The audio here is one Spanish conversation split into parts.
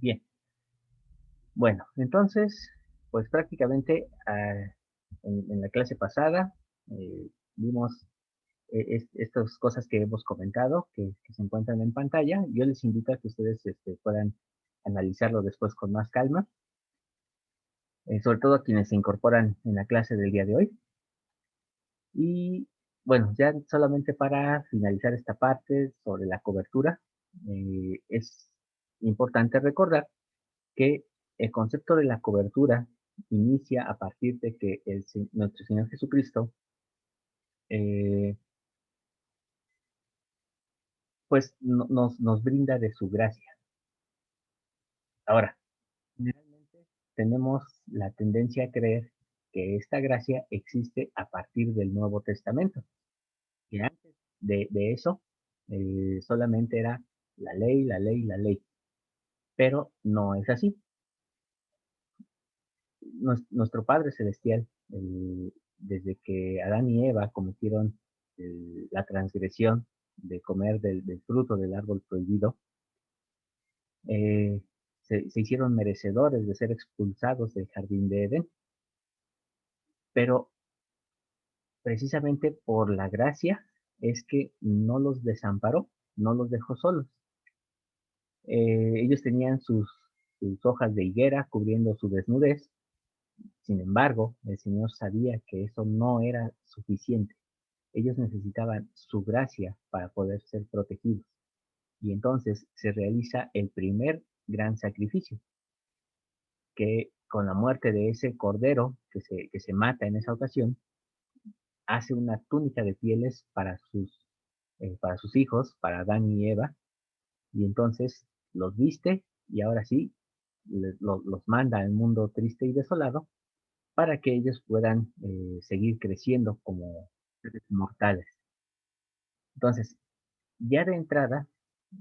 Bien, bueno, entonces, pues prácticamente en la clase pasada vimos estas cosas que hemos comentado, que se encuentran en pantalla. Yo les invito a que ustedes puedan analizarlo después con más calma, sobre todo a quienes se incorporan en la clase del día de hoy. Y bueno, ya solamente para finalizar esta parte sobre la cobertura, es importante recordar que el concepto de la cobertura inicia a partir de que nuestro Señor Jesucristo, eh, pues nos brinda de su gracia. Ahora, generalmente tenemos la tendencia a creer que esta gracia existe a partir del Nuevo Testamento, que antes de eso solamente era la ley, la ley, la ley, pero no es así. Nuestro Padre Celestial, desde que Adán y Eva cometieron la transgresión de comer del fruto del árbol prohibido, eh, se hicieron merecedores de ser expulsados del jardín de Edén, pero precisamente por la gracia es que no los desamparó, no los dejó solos. Ellos tenían sus hojas de higuera cubriendo su desnudez. Sin embargo, el Señor sabía que eso no era suficiente. Ellos necesitaban su gracia para poder ser protegidos. Y entonces se realiza el primer gran sacrificio, que con la muerte de ese cordero que se mata en esa ocasión, hace una túnica de pieles para sus hijos, para Adán y Eva, y entonces los viste y ahora sí los manda al mundo triste y desolado para que ellos puedan seguir creciendo como seres mortales. Entonces, ya de entrada,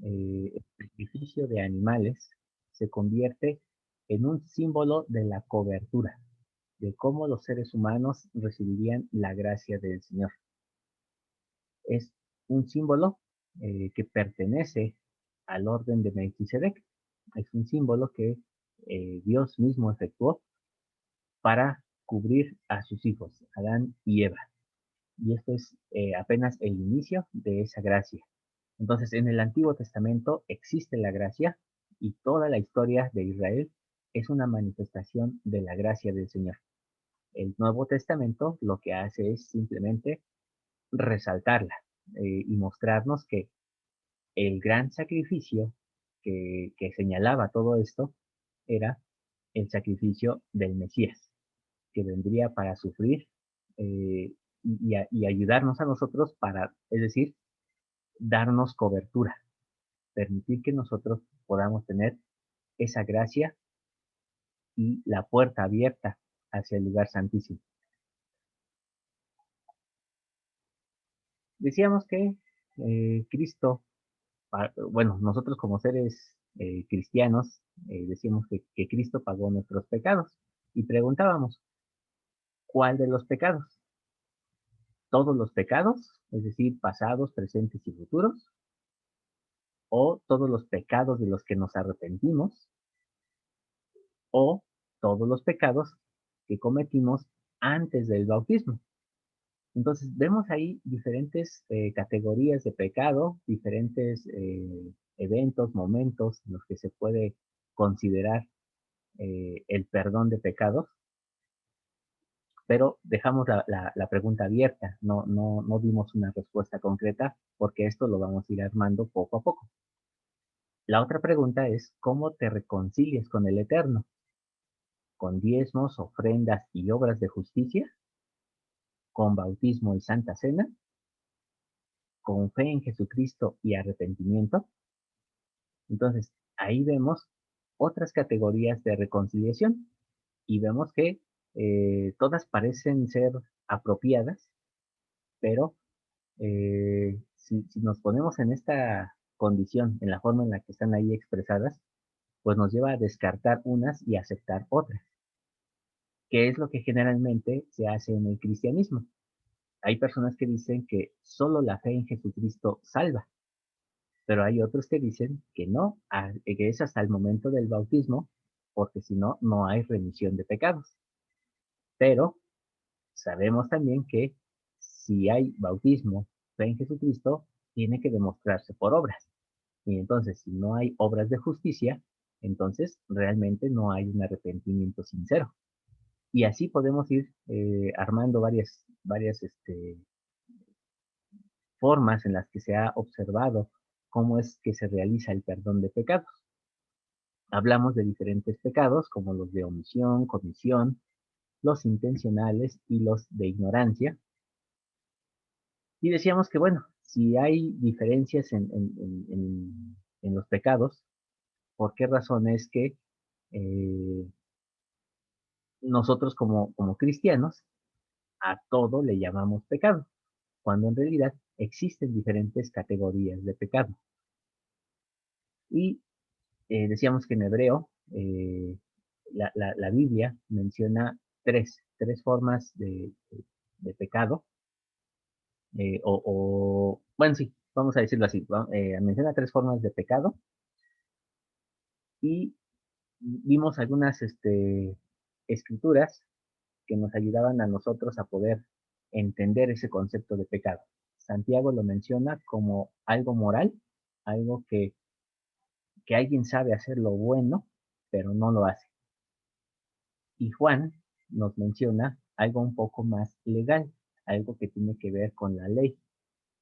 el sacrificio de animales se convierte en un símbolo de la cobertura, de cómo los seres humanos recibirían la gracia del Señor. Es un símbolo que pertenece al orden de Melquisedec. Es un símbolo que Dios mismo efectuó para cubrir a sus hijos, Adán y Eva. Y esto es apenas el inicio de esa gracia. Entonces, en el Antiguo Testamento existe la gracia y toda la historia de Israel es una manifestación de la gracia del Señor. El Nuevo Testamento lo que hace es simplemente resaltarla y mostrarnos que el gran sacrificio que señalaba todo esto era el sacrificio del Mesías, que vendría para sufrir y ayudarnos a nosotros para, es decir, darnos cobertura, permitir que nosotros podamos tener esa gracia y la puerta abierta hacia el lugar santísimo. Decíamos que Cristo, bueno, nosotros como seres cristianos, decíamos que Cristo pagó nuestros pecados y preguntábamos, ¿cuál de los pecados? ¿Todos los pecados, es decir, pasados, presentes y futuros? ¿O todos los pecados de los que nos arrepentimos? ¿O todos los pecados que cometimos antes del bautismo? Entonces, vemos ahí diferentes categorías de pecado, diferentes eventos, momentos en los que se puede considerar el perdón de pecados, pero dejamos la pregunta abierta, no dimos una respuesta concreta porque esto lo vamos a ir armando poco a poco. La otra pregunta es, ¿cómo te reconcilias con el Eterno? ¿Con diezmos, ofrendas y obras de justicia? ¿Con bautismo y santa cena? ¿Con fe en Jesucristo y arrepentimiento? Entonces, ahí vemos otras categorías de reconciliación y vemos que todas parecen ser apropiadas, pero si nos ponemos en esta condición, en la forma en la que están ahí expresadas, pues nos lleva a descartar unas y aceptar otras, que es lo que generalmente se hace en el cristianismo. Hay personas que dicen que solo la fe en Jesucristo salva, Pero hay otros que dicen que no, que es hasta el momento del bautismo, porque si no, no hay remisión de pecados. Pero sabemos también que si hay bautismo, fe en Jesucristo, tiene que demostrarse por obras. Y entonces, si no hay obras de justicia, entonces realmente no hay un arrepentimiento sincero. Y así podemos ir armando varias formas en las que se ha observado cómo es que se realiza el perdón de pecados. Hablamos de diferentes pecados como los de omisión, comisión, los intencionales y los de ignorancia. Y decíamos que, bueno, si hay diferencias en los pecados, ¿por qué razón es que eh, nosotros como cristianos a todo le llamamos pecado? Cuando en realidad existen diferentes categorías de pecado. Y decíamos que en hebreo la Biblia menciona tres formas de pecado, bueno, sí, vamos a decirlo así, menciona tres formas de pecado y vimos algunas escrituras que nos ayudaban a nosotros a poder entender ese concepto de pecado. Santiago lo menciona como algo moral, algo que alguien sabe hacer lo bueno, pero no lo hace. Y Juan nos menciona algo un poco más legal, algo que tiene que ver con la ley.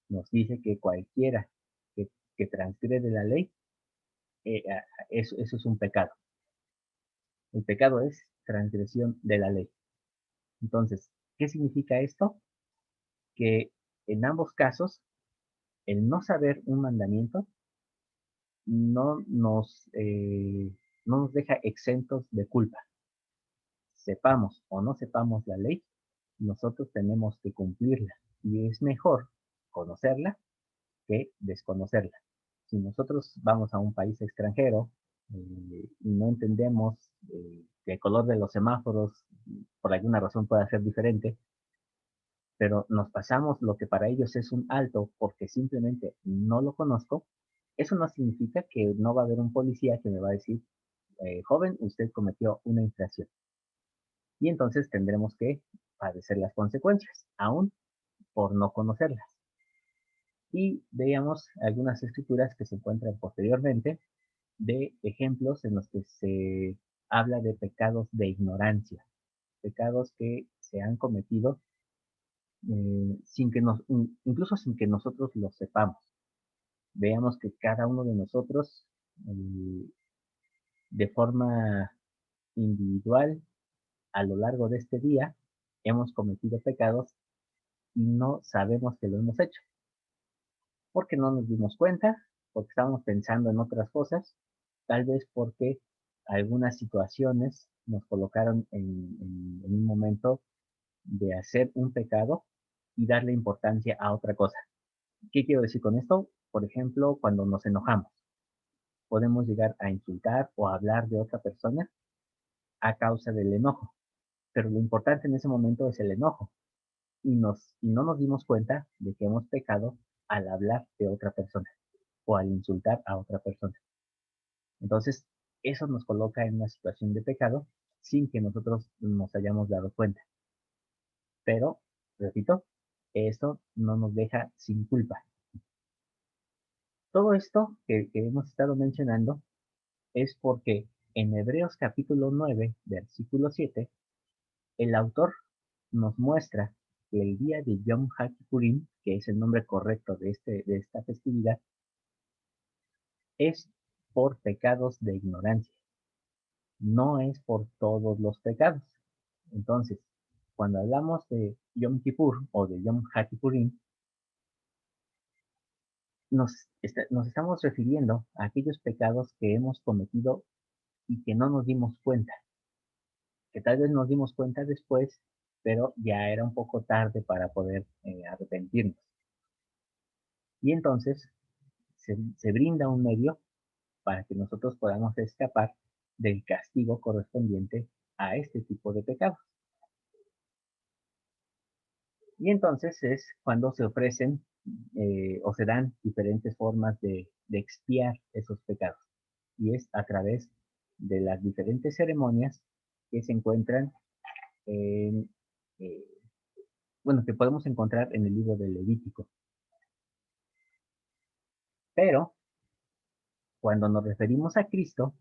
Nos dice que cualquiera que transgrede la ley, eso es un pecado. El pecado es transgresión de la ley. Entonces, ¿qué significa esto? Que en ambos casos, el no saber un mandamiento no no nos deja exentos de culpa. Sepamos o no sepamos la ley, nosotros tenemos que cumplirla y es mejor conocerla que desconocerla. Si nosotros vamos a un país extranjero y no entendemos que el color de los semáforos por alguna razón pueda ser diferente, pero nos pasamos lo que para ellos es un alto porque simplemente no lo conozco, eso no significa que no va a haber un policía que me va a decir, joven, usted cometió una infracción. Y entonces tendremos que padecer las consecuencias, aún por no conocerlas. Y veíamos algunas escrituras que se encuentran posteriormente de ejemplos en los que se habla de pecados de ignorancia, pecados que se han cometido sin que incluso sin que nosotros los sepamos. Veamos que cada uno de nosotros, eh, de forma individual, a lo largo de este día, hemos cometido pecados y no sabemos que lo hemos hecho, porque no nos dimos cuenta, porque estábamos pensando en otras cosas, tal vez porque algunas situaciones nos colocaron en un momento de hacer un pecado y darle importancia a otra cosa. ¿Qué quiero decir con esto? Por ejemplo, cuando nos enojamos, podemos llegar a insultar o a hablar de otra persona a causa del enojo, pero lo importante en ese momento es el enojo y no nos dimos cuenta de que hemos pecado al hablar de otra persona o al insultar a otra persona. Entonces, eso nos coloca en una situación de pecado sin que nosotros nos hayamos dado cuenta. Pero, repito, esto no nos deja sin culpa. Todo esto que hemos estado mencionando es porque en Hebreos capítulo 9, versículo 7, el autor nos muestra que el día de Yom HaKippurim, que es el nombre correcto de esta festividad, es por pecados de ignorancia, no es por todos los pecados. Entonces, cuando hablamos de Yom Kippur o de Yom HaKippurim, nos estamos refiriendo a aquellos pecados que hemos cometido y que no nos dimos cuenta, que tal vez nos dimos cuenta después, pero ya era un poco tarde para poder arrepentirnos. Y entonces se brinda un medio para que nosotros podamos escapar del castigo correspondiente a este tipo de pecados. Y entonces es cuando se ofrecen o se dan diferentes formas de expiar esos pecados. Y es a través de las diferentes ceremonias que se encuentran en, eh, bueno, que podemos encontrar en el libro del Levítico. Pero cuando nos referimos a Cristo,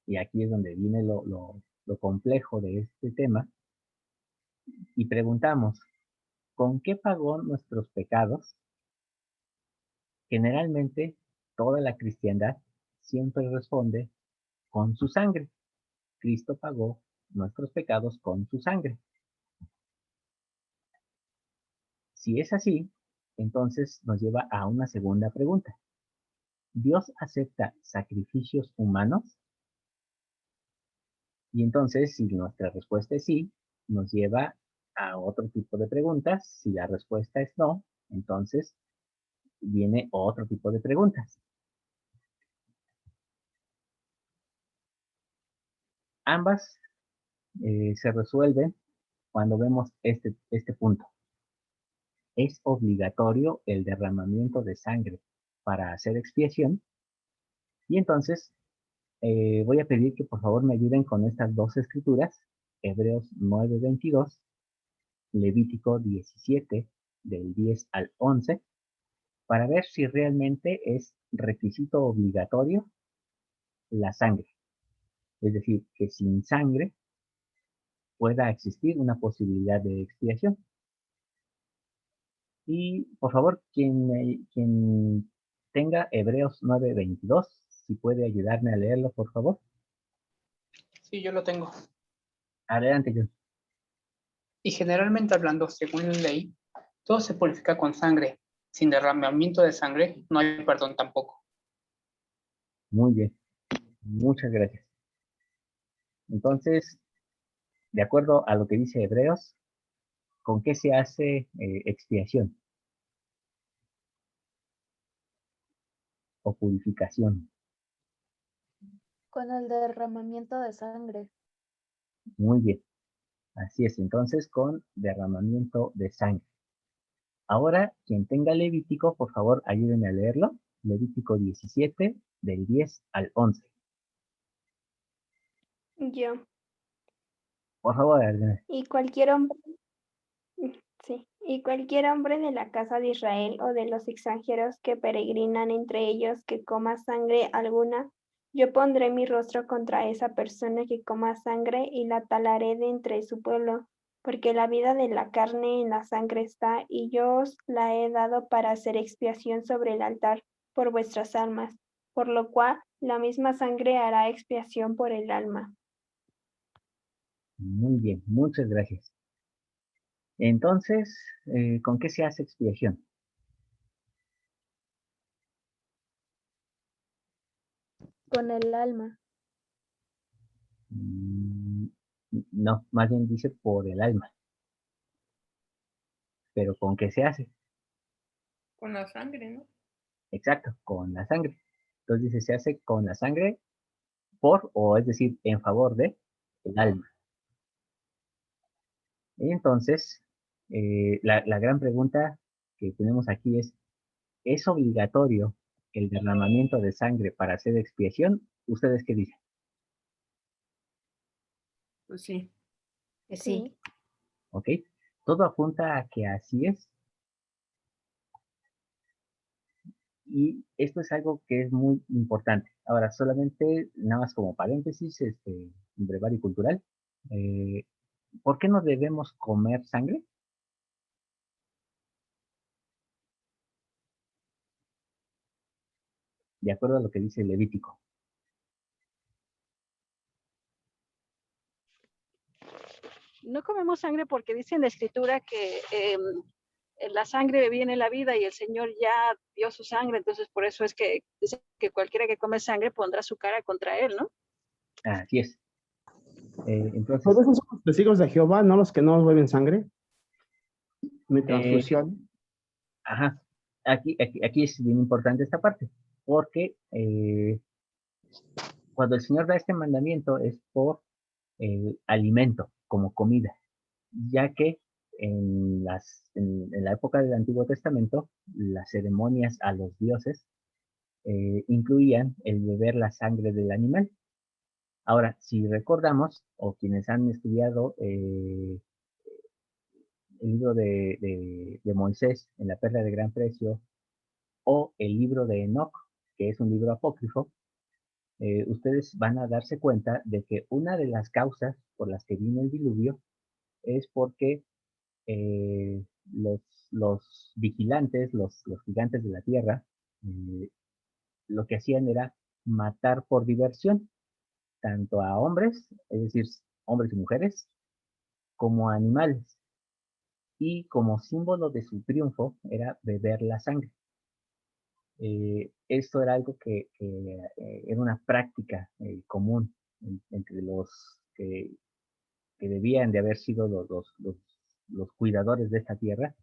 y aquí es donde viene lo complejo de este tema, y preguntamos, ¿con qué pagó nuestros pecados? Generalmente, toda la cristiandad siempre responde con su sangre. Cristo pagó nuestros pecados con su sangre. Si es así, entonces nos lleva a una segunda pregunta. ¿Dios acepta sacrificios humanos? Y entonces, si nuestra respuesta es sí, nos lleva a otro tipo de preguntas. Si la respuesta es no, entonces viene otro tipo de preguntas. Ambas se resuelven cuando vemos este punto. ¿Es obligatorio el derramamiento de sangre para hacer expiación? Y entonces voy a pedir que por favor me ayuden con estas dos escrituras, Hebreos 9:22, Levítico 17, del 10 al 11, para ver si realmente es requisito obligatorio la sangre. Es decir, que sin sangre pueda existir una posibilidad de expiación. Y por favor, quien tenga Hebreos 9:22, si puede ayudarme a leerlo, por favor. Sí, yo lo tengo. Adelante, John. Y generalmente hablando, según la ley, todo se purifica con sangre. Sin derramamiento de sangre no hay perdón tampoco. Muy bien. Muchas gracias. Entonces, de acuerdo a lo que dice Hebreos, ¿con qué se hace expiación o purificación? Con el derramamiento de sangre. Muy bien. Así es, entonces con derramamiento de sangre. Ahora, quien tenga Levítico, por favor, ayúdenme a leerlo. Levítico 17, del 10 al 11. Yo. Por favor, Adriana. Y cualquier hombre, sí, y cualquier hombre de la casa de Israel o de los extranjeros que peregrinan entre ellos que coma sangre alguna, yo pondré mi rostro contra esa persona que coma sangre y la talaré de entre su pueblo, porque la vida de la carne en la sangre está, y yo os la he dado para hacer expiación sobre el altar por vuestras almas, por lo cual la misma sangre hará expiación por el alma. Muy bien, muchas gracias. Entonces, ¿con qué se hace expiación? Con el alma. Mm, No, más bien dice por el alma. Pero ¿con qué se hace? Con la sangre, ¿no? Exacto, con la sangre. Entonces dice, se hace con la sangre por, o es decir, en favor de el alma. Y entonces, la gran pregunta que tenemos aquí ¿es obligatorio el derramamiento de sangre para hacer expiación? ¿Ustedes qué dicen? Pues sí. Sí. ¿Ok? Todo apunta a que así es. Y esto es algo que es muy importante. Ahora, solamente, nada más como paréntesis, brevario cultural. eh, ¿Por qué no debemos comer sangre? De acuerdo a lo que dice el Levítico. No comemos sangre porque dice en la escritura que la sangre viene la vida y el Señor ya dio su sangre, entonces por eso es que dice que cualquiera que come sangre pondrá su cara contra él, ¿no? Así es. Entonces, Pues esos son los testigos de Jehová, no los que no beben sangre. Mi eh, transfusión. ajá, aquí es bien importante esta parte, porque cuando el Señor da este mandamiento es por alimento, como comida, ya que en la época del Antiguo Testamento, las ceremonias a los dioses incluían el beber la sangre del animal. Ahora, si recordamos, o quienes han estudiado el libro de Moisés en la Perla de Gran Precio, o el libro de Enoc, que es un libro apócrifo, ustedes van a darse cuenta de que una de las causas por las que vino el diluvio es porque los vigilantes, los gigantes de la tierra, lo que hacían era matar por diversión, tanto a hombres, es decir, hombres y mujeres, como a animales. Y como símbolo de su triunfo era beber la sangre. Esto era algo que era una práctica común entre los que debían de haber sido los cuidadores de esta tierra,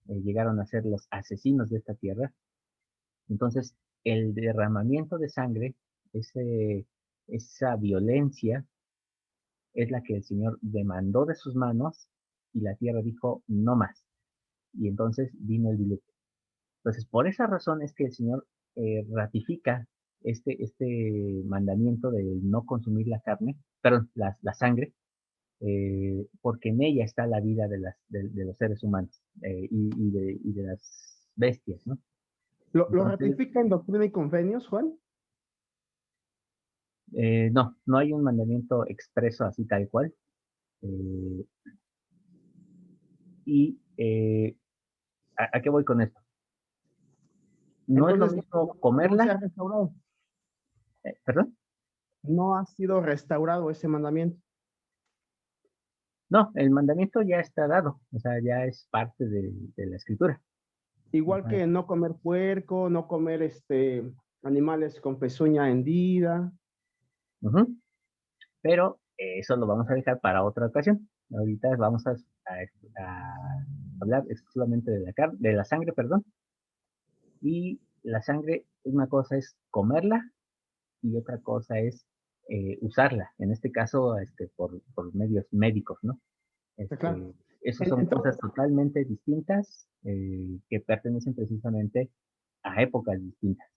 llegaron a ser los asesinos de esta tierra. Entonces, el derramamiento de sangre, esa violencia, es la que el Señor demandó de sus manos y la tierra dijo, no más. Y entonces vino el diluvio. Entonces, por esa razón es que el Señor ratifica este mandamiento de no consumir la carne, perdón, la sangre, porque en ella está la vida de los seres humanos y de las bestias, ¿no? ¿Lo Entonces, ratifica en Doctrina y Convenios, Juan? no hay un mandamiento expreso así tal cual. ¿A qué voy con esto? No es lo Entonces, mismo no se comerla, ha restaurado. ¿perdón? No ha sido restaurado ese mandamiento. No, el mandamiento ya está dado, o sea, ya es parte de la escritura. Igual Ajá. que no comer puerco, no comer animales con pezuña hendida. Ujú. Pero eso lo vamos a dejar para otra ocasión. Ahorita vamos a hablar exclusivamente de la sangre, perdón. Y la sangre, una cosa es comerla y otra cosa es usarla. En este caso, por medios médicos, ¿no? Claro. Esas son cosas totalmente distintas que pertenecen precisamente a épocas distintas.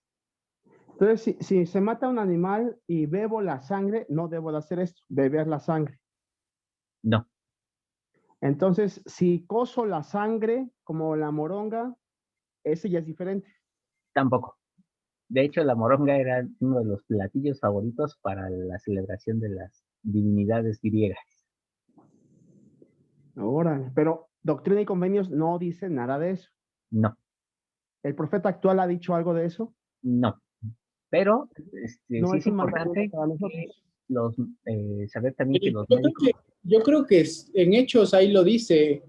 Entonces, si se mata un animal y bebo la sangre, no debo de hacer esto, beber la sangre. No, Entonces, si cozo la sangre como la moronga, ese ya es diferente. tampoco. De hecho, la moronga era uno de los platillos favoritos para la celebración de las divinidades griegas. Ahora, pero Doctrina y Convenios no dice nada de eso. No, ¿El profeta actual ha dicho algo de eso? no. Pero No sí es es un mandamiento importante para nosotros. saber también que los Yo médicos... yo creo que en Hechos ahí lo dice.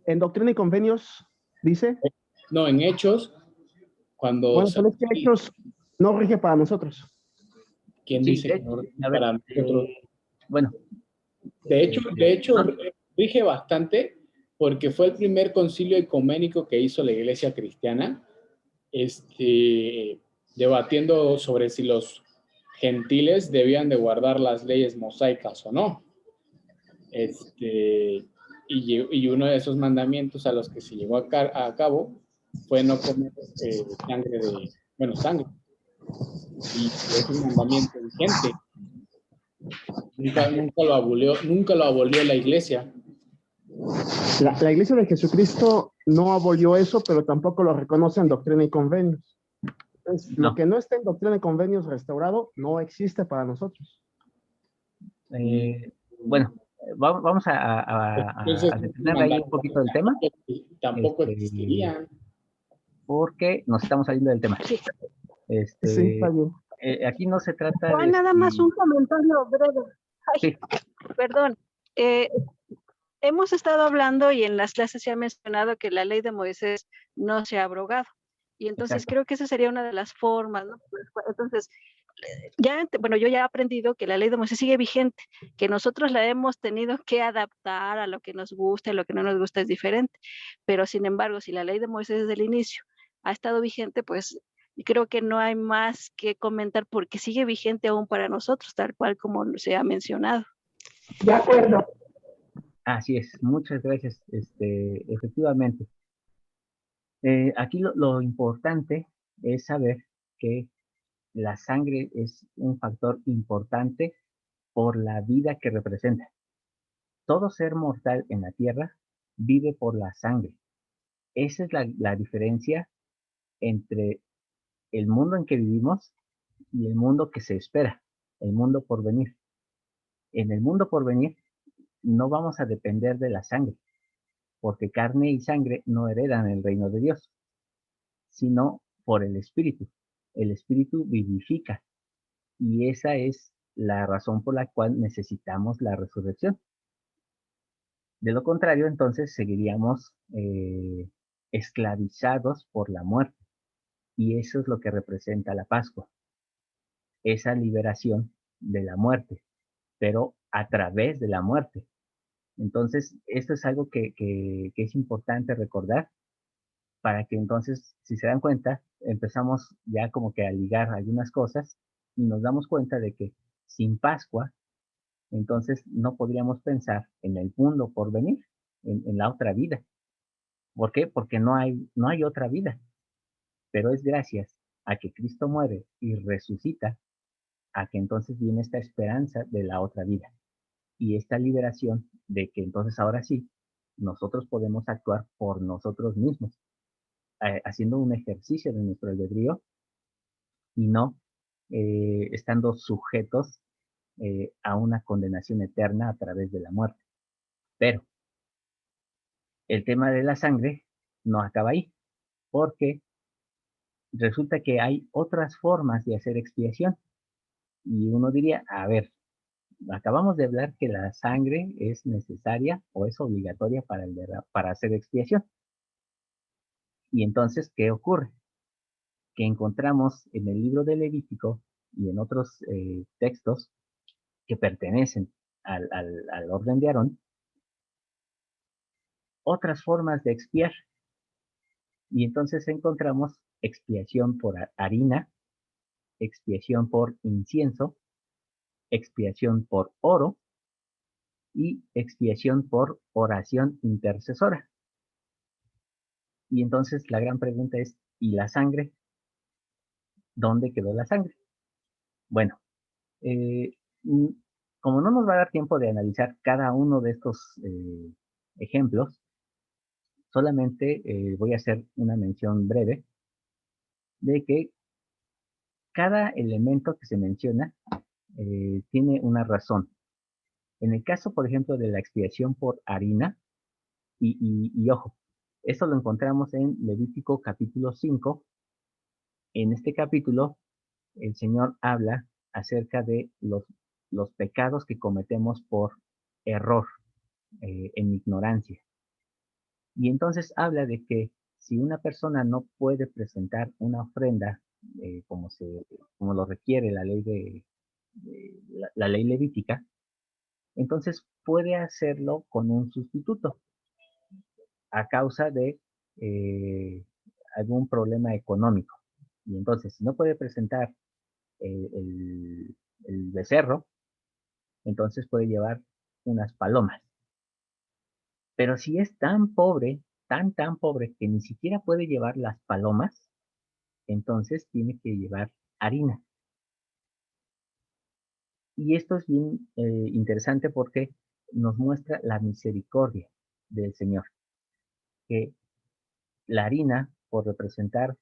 En Doctrina y Convenios dice. No, en Hechos, cuando... Bueno, pero es que Hechos no rige para nosotros. ¿Quién Sí, dice que no rige para nosotros? Bueno. De hecho, rige bastante porque fue el primer concilio ecuménico que hizo la Iglesia cristiana, debatiendo sobre si los gentiles debían de guardar las leyes mosaicas o no. Y uno de esos mandamientos a los que se llevó a cabo fue no comer sangre. Y es un mandamiento vigente. Nunca lo abolió la Iglesia. La Iglesia de Jesucristo no abolió eso, pero tampoco lo reconoce en Doctrina y Convenios. Entonces, No. Lo que no está en Doctrina y Convenios restaurado no existe para nosotros. Bueno, vamos a detener ahí un poquito del tema. Tampoco existiría. Porque nos estamos saliendo del tema. Sí, está bien. Aquí no se trata Juan, nada más un comentario breve. Ay, sí. Perdón. Hemos estado hablando y en las clases se ha mencionado que la ley de Moisés no se ha abrogado. Y entonces Exacto. creo que esa sería una de las formas, ¿no? Entonces, yo ya he aprendido que la ley de Moisés sigue vigente, que nosotros la hemos tenido que adaptar a lo que nos gusta, a lo que no nos gusta es diferente. Pero sin embargo, si la ley de Moisés desde el inicio ha estado vigente, pues creo que no hay más que comentar porque sigue vigente aún para nosotros, tal cual como se ha mencionado. De acuerdo. Así es, muchas gracias. Efectivamente. Aquí lo importante es saber que la sangre es un factor importante por la vida que representa. Todo ser mortal en la tierra vive por la sangre. Esa es la diferencia entre el mundo en que vivimos y el mundo que se espera, el mundo por venir. En el mundo por venir no vamos a depender de la sangre, porque carne y sangre no heredan el reino de Dios, sino por el Espíritu. El Espíritu vivifica y esa es la razón por la cual necesitamos la resurrección. De lo contrario, entonces seguiríamos esclavizados por la muerte y eso es lo que representa la Pascua, esa liberación de la muerte, pero a través de la muerte. Entonces, esto es algo que es importante recordar para que entonces, si se dan cuenta, empezamos ya como que a ligar algunas cosas y nos damos cuenta de que sin Pascua, entonces no podríamos pensar en el mundo por venir, en la otra vida. ¿Por qué? Porque no hay otra vida, pero es gracias a que Cristo muere y resucita, a que entonces viene esta esperanza de la otra vida y esta liberación de que entonces ahora sí, nosotros podemos actuar por nosotros mismos, haciendo un ejercicio de nuestro albedrío y no estando sujetos a una condenación eterna a través de la muerte. Pero el tema de la sangre no acaba ahí, porque resulta que hay otras formas de hacer expiación. Y uno diría, a ver, acabamos de hablar que la sangre es necesaria o es obligatoria para hacer expiación. Y entonces, ¿qué ocurre? Que encontramos en el libro de Levítico y en otros textos que pertenecen al orden de Aarón, otras formas de expiar. Y entonces encontramos expiación por harina, expiación por incienso, expiación por oro y expiación por oración intercesora. Y entonces la gran pregunta es, ¿y la sangre? ¿Dónde quedó la sangre? Bueno, eh, mm, como no nos va a dar tiempo de analizar cada uno de estos ejemplos, solamente voy a hacer una mención breve de que cada elemento que se menciona tiene una razón. En el caso, por ejemplo, de la expiación por harina, y ojo, esto lo encontramos en Levítico capítulo 5. En este capítulo, el Señor habla acerca de los pecados que cometemos por error, en ignorancia. Y entonces habla de que si una persona no puede presentar una ofrenda como, como lo requiere la ley la ley levítica, entonces puede hacerlo con un sustituto a causa de eh, algún problema económico. Y entonces, si no puede presentar el becerro, entonces puede llevar unas palomas. Pero si es tan pobre, tan pobre que ni siquiera puede llevar las palomas, entonces tiene que llevar harina. Y esto es bien interesante porque nos muestra la misericordia del Señor, que la harina, por representar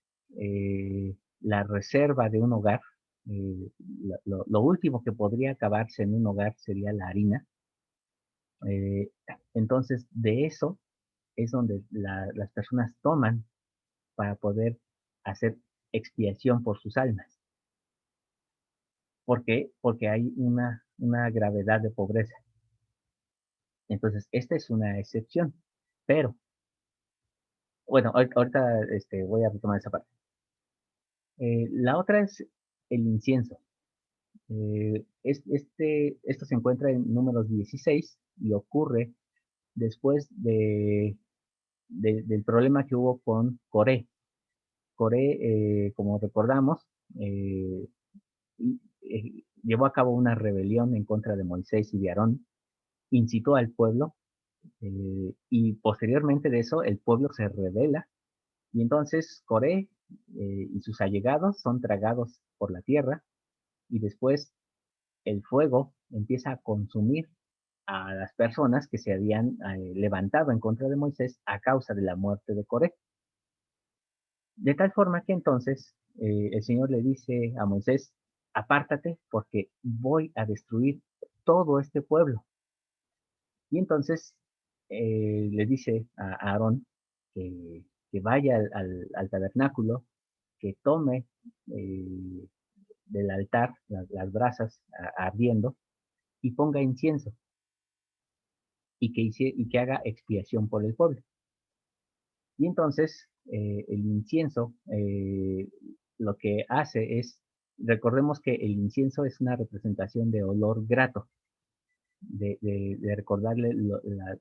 la reserva de un hogar, lo último que podría acabarse en un hogar sería la harina. Eh, entonces, de eso es donde las personas toman para poder hacer expiación por sus almas. ¿Por qué? Porque hay una gravedad de pobreza. Entonces, esta es una excepción. Pero, bueno, ahorita voy a retomar esa parte. La otra es el incienso. Esto se encuentra en Números 16 y ocurre después del problema que hubo con Coré. Coré, como recordamos, eh, llevó a cabo una rebelión en contra de Moisés y de Aarón, incitó al pueblo Y posteriormente de eso, el pueblo se rebela y entonces Coré y sus allegados son tragados por la tierra y después el fuego empieza a consumir a las personas que se habían levantado en contra de Moisés a causa de la muerte de Coré. De tal forma que entonces el Señor le dice a Moisés, apártate porque voy a destruir todo este pueblo. Y entonces le dice a Aarón que vaya al tabernáculo, que tome del altar las brasas ardiendo y ponga incienso y que haga expiación por el pueblo. Y entonces el incienso lo que hace es, recordemos que el incienso es una representación de olor grato, de recordarle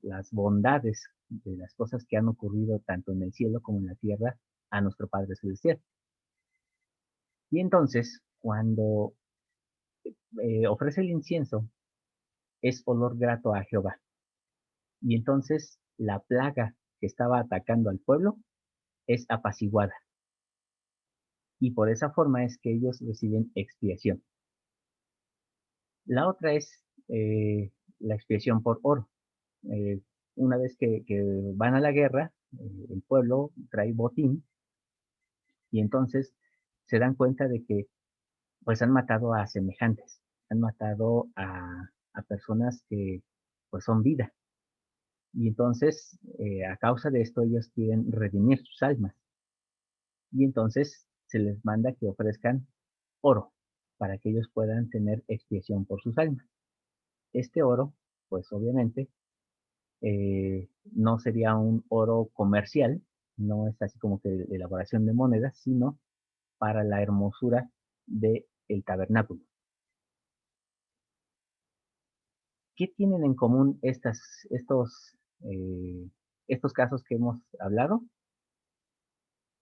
las bondades de las cosas que han ocurrido tanto en el cielo como en la tierra a nuestro Padre Celestial. Y entonces, cuando ofrece el incienso, es olor grato a Jehová. Y entonces la plaga que estaba atacando al pueblo es apaciguada. Y por esa forma es que ellos reciben expiación. La otra es la expiación por oro. Eh, una vez que van a la guerra, el pueblo trae botín y entonces se dan cuenta de que pues han matado a semejantes, han matado a personas que pues son vida. Y entonces a causa de esto ellos quieren redimir sus almas. Y entonces se les manda que ofrezcan oro para que ellos puedan tener expiación por sus almas. Este oro, pues obviamente, no sería un oro comercial, no es así como que de elaboración de monedas, sino para la hermosura del tabernáculo. ¿Qué tienen en común estos casos que hemos hablado?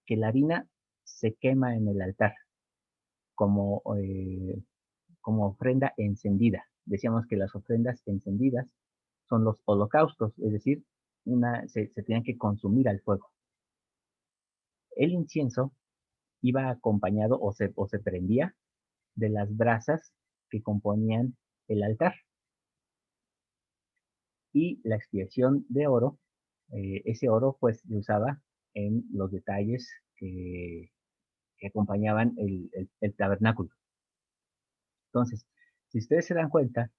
Que la harina se quema en el altar como, como ofrenda encendida. Decíamos que las ofrendas encendidas son los holocaustos, es decir, se tenían que consumir al fuego. El incienso iba acompañado o se prendía de las brasas que componían el altar. Y la expiación de oro, ese oro pues se usaba en los detalles que acompañaban el tabernáculo. Entonces, si ustedes se dan cuenta,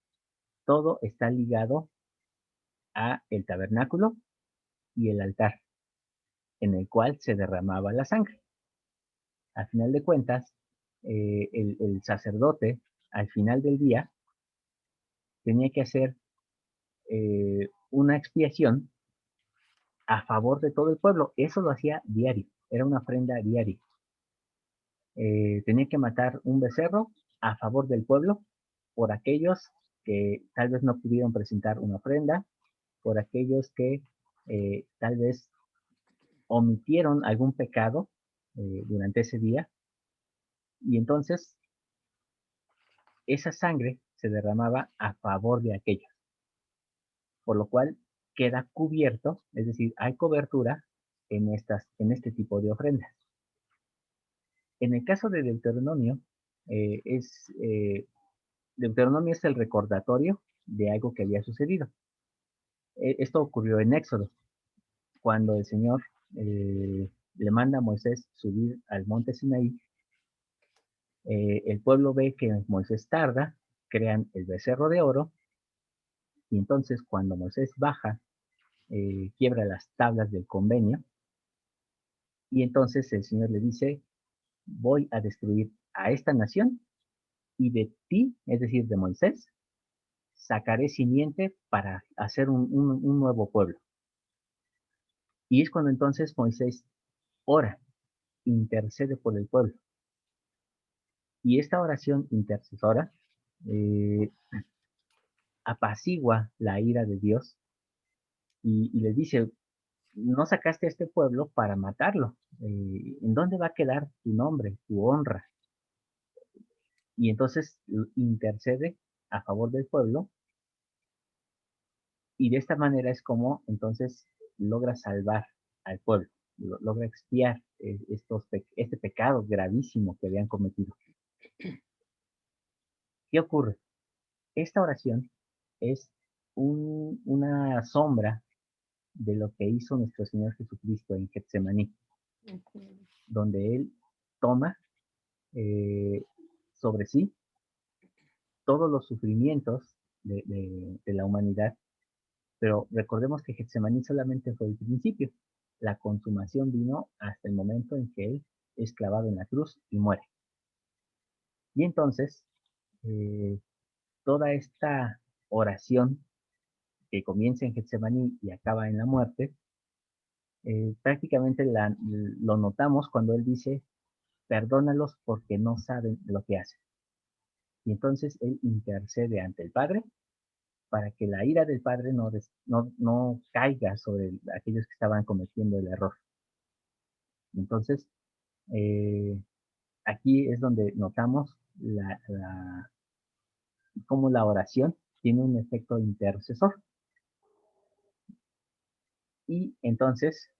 todo está ligado a el tabernáculo y el altar, en el cual se derramaba la sangre. Al final de cuentas, el sacerdote, al final del día, tenía que hacer una expiación a favor de todo el pueblo. Eso lo hacía diario, era una ofrenda diaria. Tenía que matar un becerro a favor del pueblo por aquellos que tal vez no pudieron presentar una ofrenda, por aquellos que tal vez omitieron algún pecado durante ese día. Y entonces esa sangre se derramaba a favor de aquellos, por lo cual queda cubierto, es decir, hay cobertura en este tipo de ofrendas. En el caso de Deuteronomio, Deuteronomio es el recordatorio de algo que había sucedido. Esto ocurrió en Éxodo, cuando el Señor le manda a Moisés subir al monte Sinaí. El pueblo ve que Moisés tarda, crean el becerro de oro, y entonces cuando Moisés baja, quiebra las tablas del convenio, y entonces el Señor le dice, voy a destruir a esta nación, y de ti, es decir, de Moisés, sacaré simiente para hacer un nuevo pueblo. Y es cuando entonces Moisés ora, intercede por el pueblo. Y esta oración intercesora apacigua la ira de Dios y le dice, no sacaste a este pueblo para matarlo. ¿En dónde va a quedar tu nombre, tu honra? Y entonces intercede a favor del pueblo Y de esta manera es como entonces logra salvar al pueblo, logra expiar este pecado gravísimo que habían cometido. ¿Qué ocurre? Esta oración es una sombra de lo que hizo nuestro Señor Jesucristo en Getsemaní, donde Él toma sobre sí todos los sufrimientos de la humanidad, pero recordemos que Getsemaní solamente fue el principio. La consumación vino hasta el momento en que Él es clavado en la cruz y muere. Y entonces, toda esta oración que comienza en Getsemaní y acaba en la muerte, prácticamente lo notamos cuando Él dice, perdónalos porque no saben lo que hacen. Y entonces Él intercede ante el Padre para que la ira del Padre no caiga sobre aquellos que estaban cometiendo el error. Entonces, aquí es donde notamos cómo la oración tiene un efecto intercesor. Y entonces,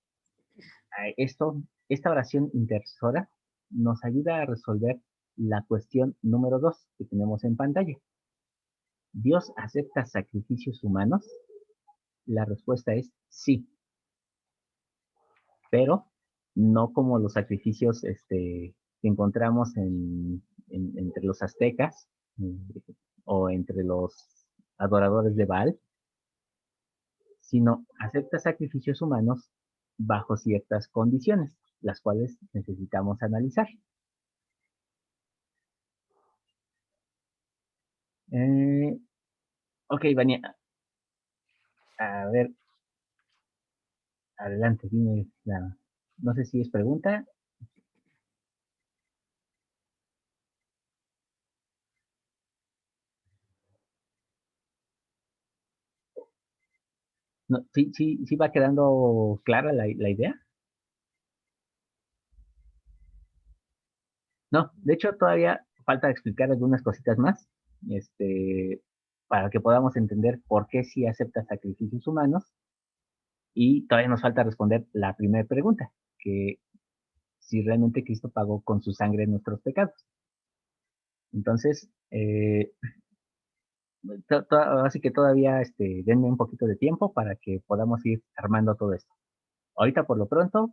esta oración intercesora nos ayuda a resolver la cuestión número 2 que tenemos en pantalla. ¿Dios acepta sacrificios humanos? La respuesta es sí, pero no como los sacrificios que encontramos entre los aztecas o entre los adoradores de Baal, sino acepta sacrificios humanos bajo ciertas condiciones, las cuales necesitamos analizar. Ok, Vania. A ver, adelante, dime no sé si es pregunta. No, sí va quedando clara la idea. No, de hecho todavía falta explicar algunas cositas más, para que podamos entender por qué sí acepta sacrificios humanos, y todavía nos falta responder la primera pregunta, que si realmente Cristo pagó con su sangre nuestros pecados. Entonces, así que todavía denme un poquito de tiempo para que podamos ir armando todo esto. Ahorita por lo pronto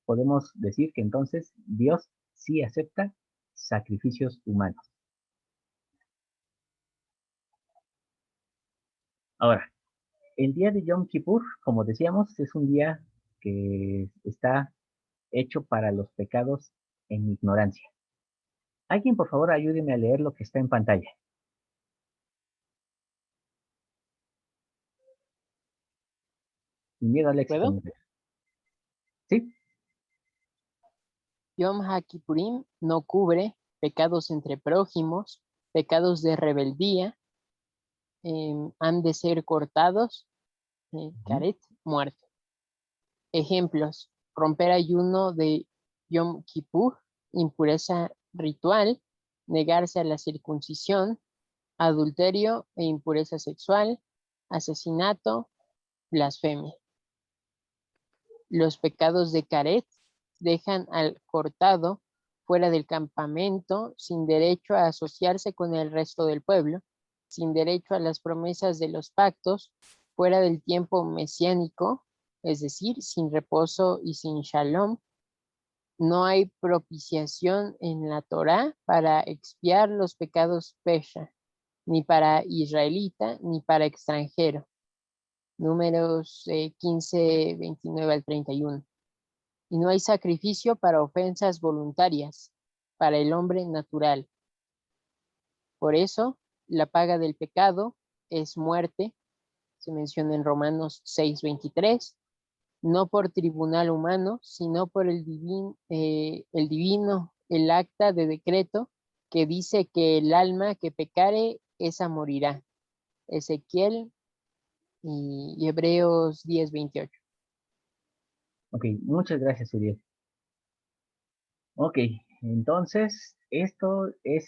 podemos decir que entonces Dios sí acepta sacrificios humanos. Ahora, el día de Yom Kippur, como decíamos, es un día que está hecho para los pecados en ignorancia. Alguien, por favor, ayúdeme a leer lo que está en pantalla. Sin miedo al éxito. ¿Puedo? ¿Sí? Yom HaKippurim no cubre pecados entre prójimos, pecados de rebeldía, han de ser cortados, caret, muerte. Ejemplos: romper ayuno de Yom Kippur, impureza ritual, negarse a la circuncisión, adulterio e impureza sexual, asesinato, blasfemia. Los pecados de caret dejan al cortado fuera del campamento, sin derecho a asociarse con el resto del pueblo, sin derecho a las promesas de los pactos, fuera del tiempo mesiánico, es decir, sin reposo y sin shalom. No hay propiciación en la Torá para expiar los pecados pesha, ni para israelita, ni para extranjero. Números 15, 29 al 31. Y no hay sacrificio para ofensas voluntarias, para el hombre natural. Por eso, la paga del pecado es muerte, se menciona en Romanos 6:23, no por tribunal humano, sino por el divino, el acta de decreto que dice que el alma que pecare, esa morirá. Ezequiel y Hebreos 10:28. Ok, muchas gracias, Uriel. Ok, entonces esto es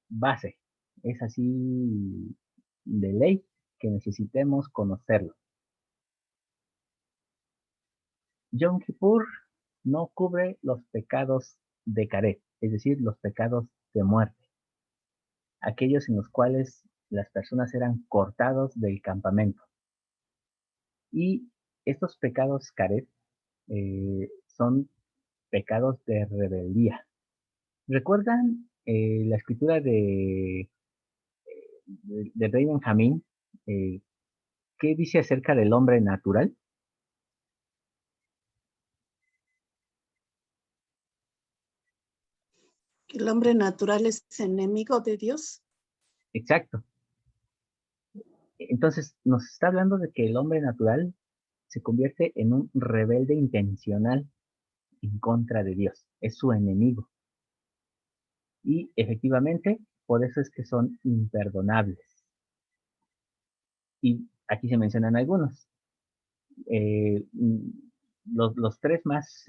base, es así de ley que necesitemos conocerlo. Yom Kippur no cubre los pecados de Karet, es decir, los pecados de muerte, aquellos en los cuales las personas eran cortados del campamento. Y estos pecados Karet son pecados de rebeldía. ¿Recuerdan la escritura de Rey Benjamín? ¿Qué dice acerca del hombre natural? ¿El hombre natural es enemigo de Dios? Exacto. Entonces, nos está hablando de que el hombre natural se convierte en un rebelde intencional en contra de Dios. Es su enemigo. Y efectivamente, por eso es que son imperdonables. Y aquí se mencionan algunos. Los tres más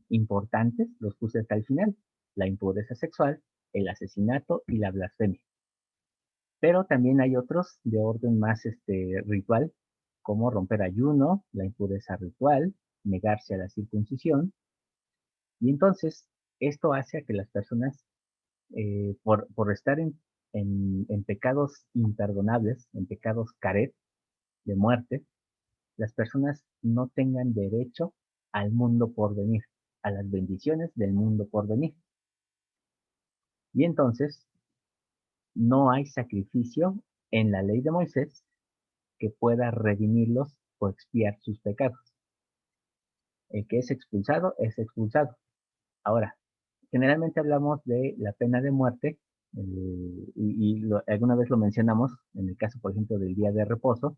importantes los puse hasta el final. La impureza sexual, el asesinato y la blasfemia. Pero también hay otros de orden más ritual, como romper ayuno, la impureza ritual, negarse a la circuncisión. Y entonces, esto hace a que las personas, por estar en pecados imperdonables, en pecados caret, de muerte, las personas no tengan derecho al mundo por venir, a las bendiciones del mundo por venir. Y entonces, no hay sacrificio en la ley de Moisés que pueda redimirlos o expiar sus pecados. El que es expulsado es expulsado. Ahora, generalmente hablamos de la pena de muerte, alguna vez lo mencionamos en el caso, por ejemplo, del día de reposo,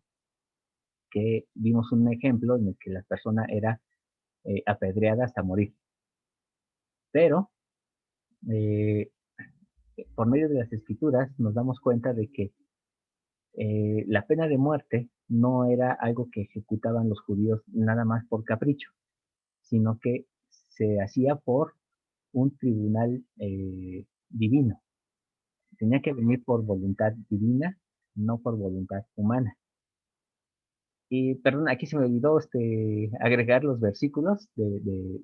que vimos un ejemplo en el que la persona era apedreada hasta morir. Pero, por medio de las escrituras, nos damos cuenta de que la pena de muerte no era algo que ejecutaban los judíos nada más por capricho, sino que se hacía por un tribunal divino. Tenía que venir por voluntad divina, no por voluntad humana. Y perdón, aquí se me olvidó agregar los versículos de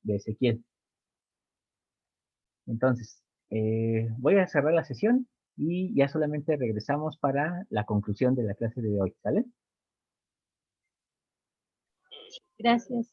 Ezequiel. Entonces, voy a cerrar la sesión y ya solamente regresamos para la conclusión de la clase de hoy, ¿sale? Gracias.